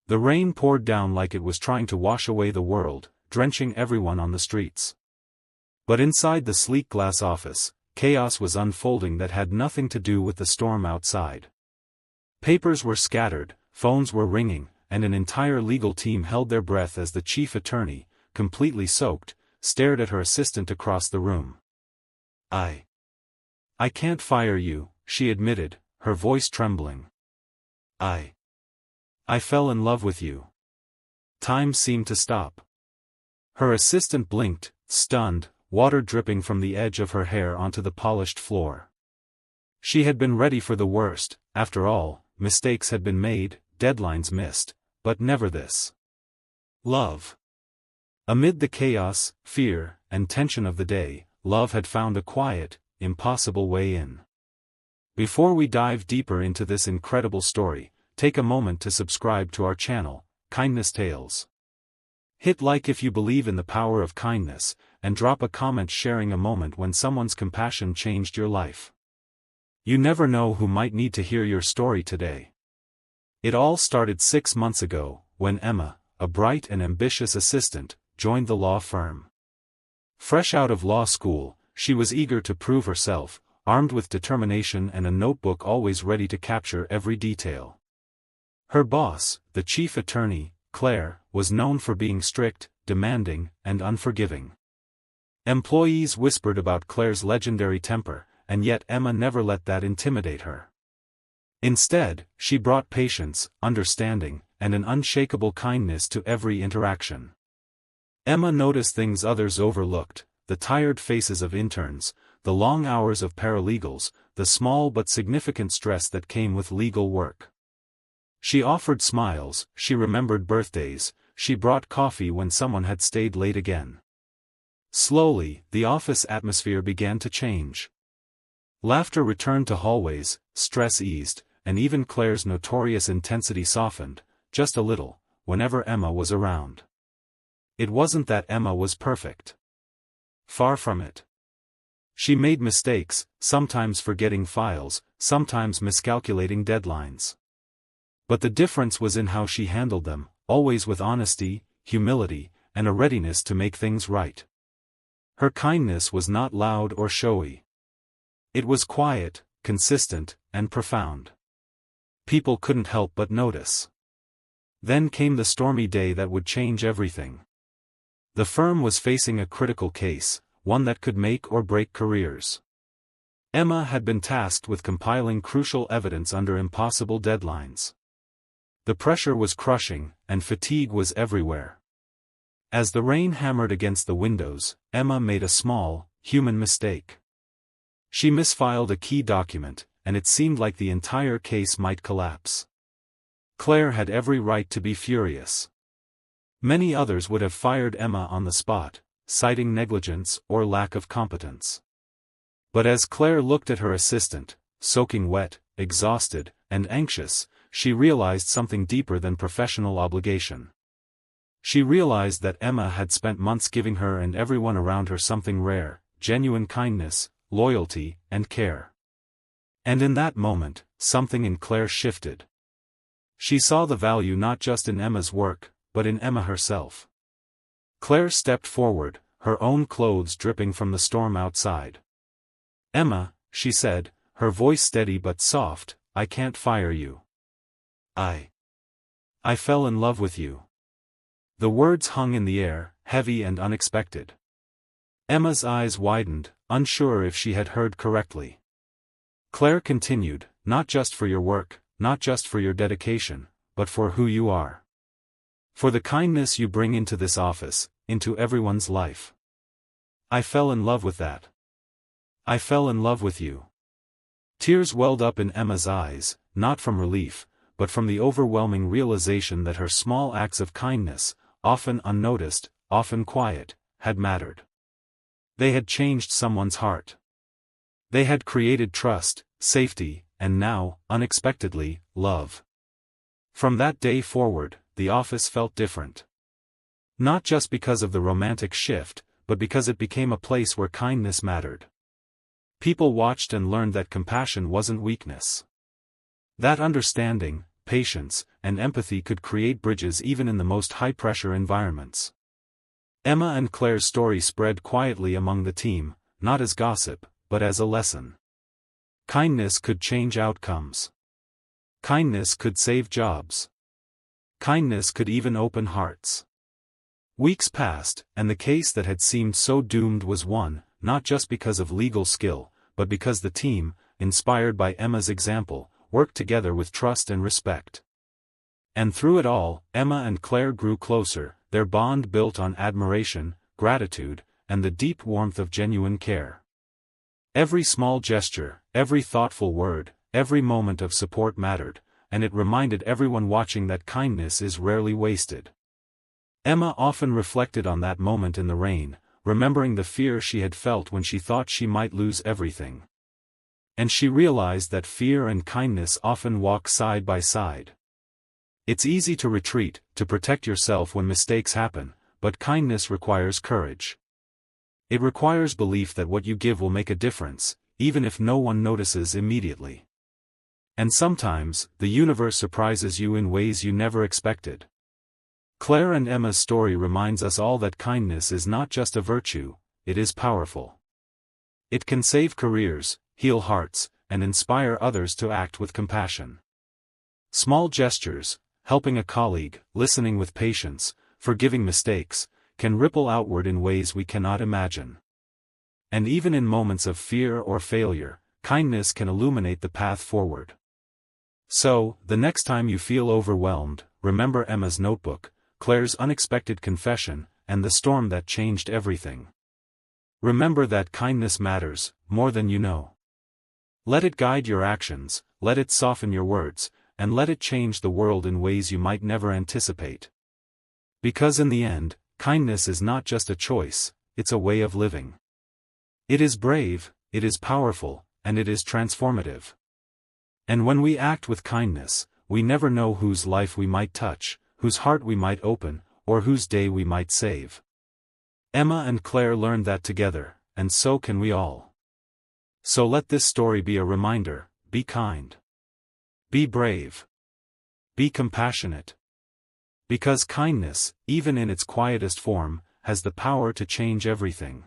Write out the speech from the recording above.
The rain poured down like it was trying to wash away the world, drenching everyone on the streets. But inside the sleek glass office, chaos was unfolding that had nothing to do with the storm outside. Papers were scattered, phones were ringing, and an entire legal team held their breath as the chief attorney, completely soaked, stared at her assistant across the room. I can't fire you," she admitted, her voice trembling. I fell in love with you." Time seemed to stop. Her assistant blinked, stunned, water dripping from the edge of her hair onto the polished floor. She had been ready for the worst. After all, mistakes had been made, deadlines missed, but never this. Love. Amid the chaos, fear, and tension of the day, love had found a quiet, impossible way in. Before we dive deeper into this incredible story, take a moment to subscribe to our channel, Kindness Tales. Hit like if you believe in the power of kindness, and drop a comment sharing a moment when someone's compassion changed your life. You never know who might need to hear your story today. It all started 6 months ago, when Emma, a bright and ambitious assistant, joined the law firm. Fresh out of law school, she was eager to prove herself, armed with determination and a notebook always ready to capture every detail. Her boss, the chief attorney, Claire, was known for being strict, demanding, and unforgiving. Employees whispered about Claire's legendary temper, and yet Emma never let that intimidate her. Instead, she brought patience, understanding, and an unshakable kindness to every interaction. Emma noticed things others overlooked: the tired faces of interns, the long hours of paralegals, the small but significant stress that came with legal work. She offered smiles, she remembered birthdays, she brought coffee when someone had stayed late again. Slowly, the office atmosphere began to change. Laughter returned to hallways, stress eased, and even Claire's notorious intensity softened, just a little, whenever Emma was around. It wasn't that Emma was perfect. Far from it. She made mistakes, sometimes forgetting files, sometimes miscalculating deadlines. But the difference was in how she handled them, always with honesty, humility, and a readiness to make things right. Her kindness was not loud or showy. It was quiet, consistent, and profound. People couldn't help but notice. Then came the stormy day that would change everything. The firm was facing a critical case, one that could make or break careers. Emma had been tasked with compiling crucial evidence under impossible deadlines. The pressure was crushing, and fatigue was everywhere. As the rain hammered against the windows, Emma made a small, human mistake. She misfiled a key document, and it seemed like the entire case might collapse. Claire had every right to be furious. Many others would have fired Emma on the spot, citing negligence or lack of competence. But as Claire looked at her assistant, soaking wet, exhausted, and anxious, she realized something deeper than professional obligation. She realized that Emma had spent months giving her and everyone around her something rare: genuine kindness, loyalty, and care. And in that moment, something in Claire shifted. She saw the value not just in Emma's work, but in Emma herself. Claire stepped forward, her own clothes dripping from the storm outside. "Emma," she said, her voice steady but soft, "I can't fire you. I fell in love with you." The words hung in the air, heavy and unexpected. Emma's eyes widened, unsure if she had heard correctly. Claire continued, "Not just for your work, not just for your dedication, but for who you are. For the kindness you bring into this office, into everyone's life. I fell in love with that. I fell in love with you." Tears welled up in Emma's eyes, not from relief, but from the overwhelming realization that her small acts of kindness, often unnoticed, often quiet, had mattered. They had changed someone's heart. They had created trust, safety, and now, unexpectedly, love. From that day forward, the office felt different. Not just because of the romantic shift, but because it became a place where kindness mattered. People watched and learned that compassion wasn't weakness. That understanding, patience, and empathy could create bridges even in the most high-pressure environments. Emma and Claire's story spread quietly among the team, not as gossip, but as a lesson. Kindness could change outcomes. Kindness could save jobs. Kindness could even open hearts. Weeks passed, and the case that had seemed so doomed was won, not just because of legal skill, but because the team, inspired by Emma's example, worked together with trust and respect. And through it all, Emma and Claire grew closer, their bond built on admiration, gratitude, and the deep warmth of genuine care. Every small gesture, every thoughtful word, every moment of support mattered, and it reminded everyone watching that kindness is rarely wasted. Emma often reflected on that moment in the rain, remembering the fear she had felt when she thought she might lose everything. And she realized that fear and kindness often walk side by side. It's easy to retreat, to protect yourself when mistakes happen, but kindness requires courage. It requires belief that what you give will make a difference, even if no one notices immediately. And sometimes, the universe surprises you in ways you never expected. Claire and Emma's story reminds us all that kindness is not just a virtue, it is powerful. It can save careers, heal hearts, and inspire others to act with compassion. Small gestures, helping a colleague, listening with patience, forgiving mistakes, can ripple outward in ways we cannot imagine. And even in moments of fear or failure, kindness can illuminate the path forward. So, the next time you feel overwhelmed, remember Emma's notebook, Claire's unexpected confession, and the storm that changed everything. Remember that kindness matters, more than you know. Let it guide your actions, let it soften your words, and let it change the world in ways you might never anticipate. Because in the end, kindness is not just a choice, it's a way of living. It is brave, it is powerful, and it is transformative. And when we act with kindness, we never know whose life we might touch, whose heart we might open, or whose day we might save. Emma and Claire learned that together, and so can we all. So let this story be a reminder: be kind. Be brave. Be compassionate. Because kindness, even in its quietest form, has the power to change everything.